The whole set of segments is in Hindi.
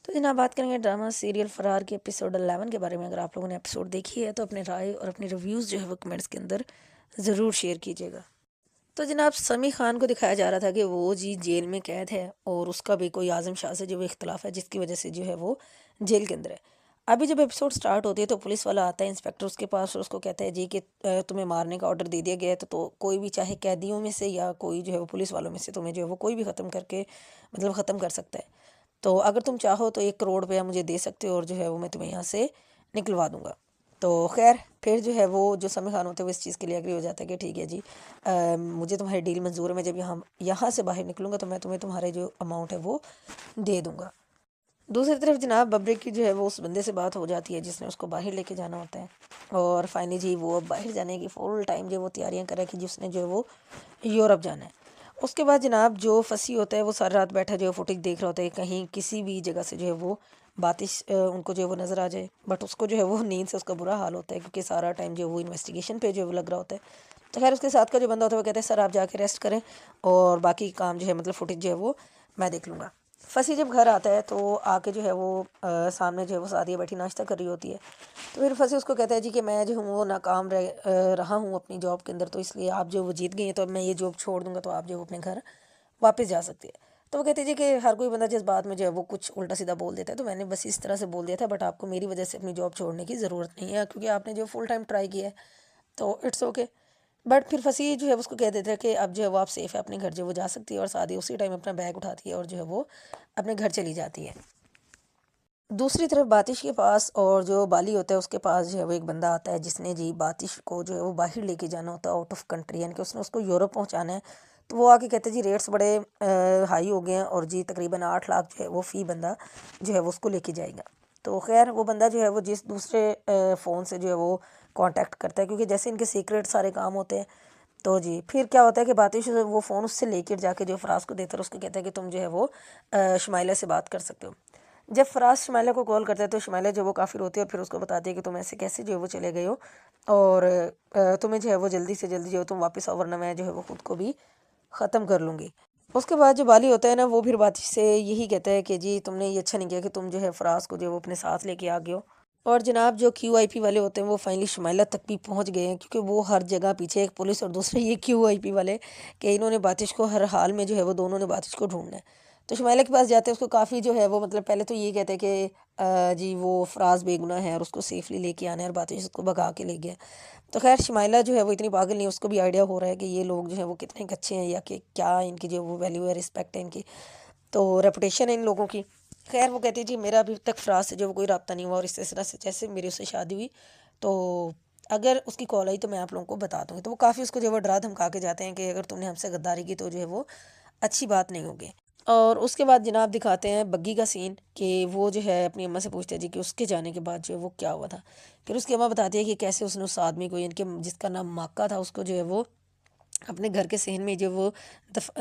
तो जनाब बात करेंगे ड्रामा सीरियल फरार के एपिसोड 11 के बारे में। अगर आप लोगों ने एपिसोड देखी है तो अपने राय और अपनी रिव्यूज़ जो है वो कमेंट्स के अंदर ज़रूर शेयर कीजिएगा। तो जनाब समी खान को दिखाया जा रहा था कि वो जी जेल में कैद है और उसका भी कोई आज़म शाह से जो वो इख्तलाफ है जिसकी वजह से जो है वो जेल के अंदर है। अभी जब एपिसोड स्टार्ट होती है तो पुलिस वाला आता है इंस्पेक्टर उसके पास और उसको कहता है जी कि तुम्हें मारने का ऑर्डर दे दिया गया है तो कोई भी चाहे कैदियों में से या कोई जो है वो पुलिस वालों में से तुम्हें जो है वो कोई भी ख़त्म करके मतलब ख़त्म कर सकता है। तो अगर तुम चाहो तो 1 करोड़ रुपया मुझे दे सकते हो और जो है वो मैं तुम्हें यहाँ से निकलवा दूँगा। तो खैर फिर जो है वो जो समीर खान होते हैं वो इस चीज़ के लिए एग्री हो जाता है कि ठीक है जी, मुझे तुम्हारी डील मंजूर है। मैं जब यहाँ यहाँ से बाहर निकलूँगा तो मैं तुम्हें तुम्हारे जो अमाउंट है वो दे दूँगा। दूसरी तरफ जनाब बब्बरी की जो है वो उस बंदे से बात हो जाती है जिसने उसको बाहर लेके जाना होता है। और फाइनली जी वो अब बाहर जाने की फुल टाइम जो वो तैयारियां करे कि जिसने जो है वो यूरोप जाना है। उसके बाद जनाब जो फंसी होता है वो सारी रात बैठा जो है फुटेज देख रहा होता है कहीं किसी भी जगह से जो है वो बातिश उनको जो है वो नज़र आ जाए। बट उसको जो है वो नींद से उसका बुरा हाल होता है क्योंकि सारा टाइम जो है वो इन्वेस्टिगेशन पे जो है वो लग रहा होता है। तो खैर उसके साथ का जो बंदा होता है वो कहता है सर आप जाके रेस्ट करें और बाकी काम जो है मतलब फुटेज जो है वो मैं देख लूँगा। फंसी जब घर आता है तो आके जो है वो सामने जो है वो सादिया बैठी नाश्ता कर रही होती है। तो फिर फंसी उसको कहता है जी कि मैं जो हूँ वो नाकाम रहा हूँ अपनी जॉब के अंदर, तो इसलिए आप जो वो जीत गई हैं तो अब मैं ये जॉब छोड़ दूँगा तो आप जो अपने घर वापस जा सकती है। तो वो कहती है जी कि हर कोई बंदा जिस बात में जो है वो कुछ उल्टा सीधा बोल देता है तो मैंने बस इस तरह से बोल दिया था, बट आपको मेरी वजह से अपनी जॉब छोड़ने की ज़रूरत नहीं है क्योंकि आपने जो फुल टाइम ट्राई किया है तो इट्स ओके। बट फिर फंसी जो है उसको कह देते हैं कि अब जो है वो आप सेफ़ है अपने घर जो वो जा सकती है और सादी उसी टाइम अपना बैग उठाती है और जो है वो अपने घर चली जाती है। दूसरी तरफ बातिश के पास और जो बाली होता है उसके पास जो है वो एक बंदा आता है जिसने जी बातिश को जो है वो बाहर लेके जाना होता है आउट ऑफ कंट्री, यानी कि उसने उसको यूरोप पहुंचाना है। तो वो आके कहते हैं जी रेट्स बड़े हाई हो गए हैं और जी तकरीबन 8 लाख जो है वो फ़ी बंदा जो है वो उसको लेके जाएगा। तो खैर वो बंदा जो है वो जिस दूसरे फ़ोन से जो है वो कांटेक्ट करता है क्योंकि जैसे इनके सीक्रेट सारे काम होते हैं। तो जी फिर क्या होता है कि बातिश वो फ़ोन उससे लेकर जाके जो फराज को देता है उसको कहता है कि तुम जो है वो शुमाइला से बात कर सकते हो। जब फराज शुमाइला को कॉल करता है तो शुमाइला जो वो काफ़ी रोती है और फिर उसको बताती है कि तुम ऐसे कैसे जो है वो चले गए हो और तुम्हें जो है वो जल्दी से जल्दी जो है तुम वापस आओ वरना मैं जो है वो खुद को भी ख़त्म कर लूँगी। उसके बाद जो बाली होता है ना वो फिर बातिश से यही कहता है कि जी तुमने ये अच्छा नहीं किया कि तुम जो है फराज को जो है वो अपने साथ लेके आ गए हो। और जनाब जो क्यूआईपी वाले होते हैं वो फाइनली शुमाइला तक भी पहुंच गए हैं क्योंकि वो हर जगह पीछे एक पुलिस और दूसरे ये क्यूआईपी वाले कि इन्होंने बातिश को हर हाल में जो है वो दोनों ने बातिश को ढूंढना है। तो शुमाइला के पास जाते हैं उसको काफ़ी जो है वो मतलब पहले तो ये कहते हैं कि जी वो फराज बेगुनाह है और उसको सेफली लेके आना है और बातिश उसको भगा के ले गया। तो खैर शुमाइला जो है वो इतनी पागल नहीं है, उसको भी आइडिया हो रहा है कि ये लोग जो है वो कितने अच्छे हैं या कि क्या इनकी जो वो वैल्यू है रिस्पेक्ट है इनकी, तो रेपुटेशन है इन लोगों की। खैर वो कहती है जी मेरा अभी तक फ़राज से जो कोई रब्ता नहीं हुआ और इस तरह से जैसे मेरी उससे शादी हुई तो अगर उसकी कॉल आई तो मैं आप लोगों को बता दूँगी। तो वो काफ़ी उसको जो है वो डरा धमका के जाते हैं कि अगर तुमने हमसे गद्दारी की तो जो है वो अच्छी बात नहीं होगी। और उसके बाद जनाब दिखाते हैं बग्गी का सीन कि वो जो है अपनी अम्मा से पूछते हैं जी कि उसके जाने के बाद जो है वो क्या हुआ था। फिर उसकी अम्मा बताती है कि कैसे उसने उस आदमी को इनके जिसका नाम माका था उसको जो है वो अपने घर के सहन में जो वो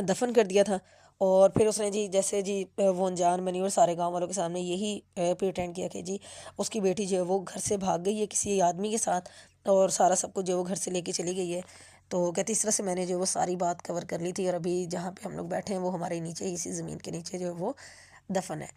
दफन कर दिया था। और फिर उसने जी जैसे जी वो अनजान बनी और सारे गांव वालों के सामने यही प्रिटेंड किया कि जी उसकी बेटी जो है वो घर से भाग गई है किसी आदमी के साथ और सारा सब कुछ जो है वो घर से लेके चली गई है। तो कहती इस तरह से मैंने जो है वो सारी बात कवर कर ली थी और अभी जहाँ पे हम लोग बैठे हैं वो हमारे नीचे ही इसी ज़मीन के नीचे जो है वो दफन है।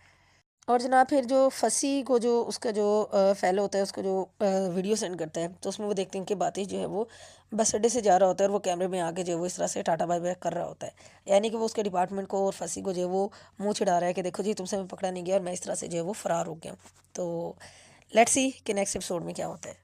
और जनाब फिर जो फंसी को जो उसका जो फ़ेलो होता है उसको जो वीडियो सेंड करता है तो उसमें वो देखते हैं कि बातिश जो है वो बस अड्डे से जा रहा होता है और वो कैमरे में आके जो है वो इस तरह से टाटा बाय बाय कर रहा होता है। यानी कि वो उसके डिपार्टमेंट को और फंसी को जो है वो मुँह चिढ़ा रहा है कि देखो जी तुमसे मैं पकड़ा नहीं गया और मैं इस तरह से जो है वो फ़रार हो गया हूँ। तो लेट्स सी कि नेक्स्ट एपिसोड में क्या होता है।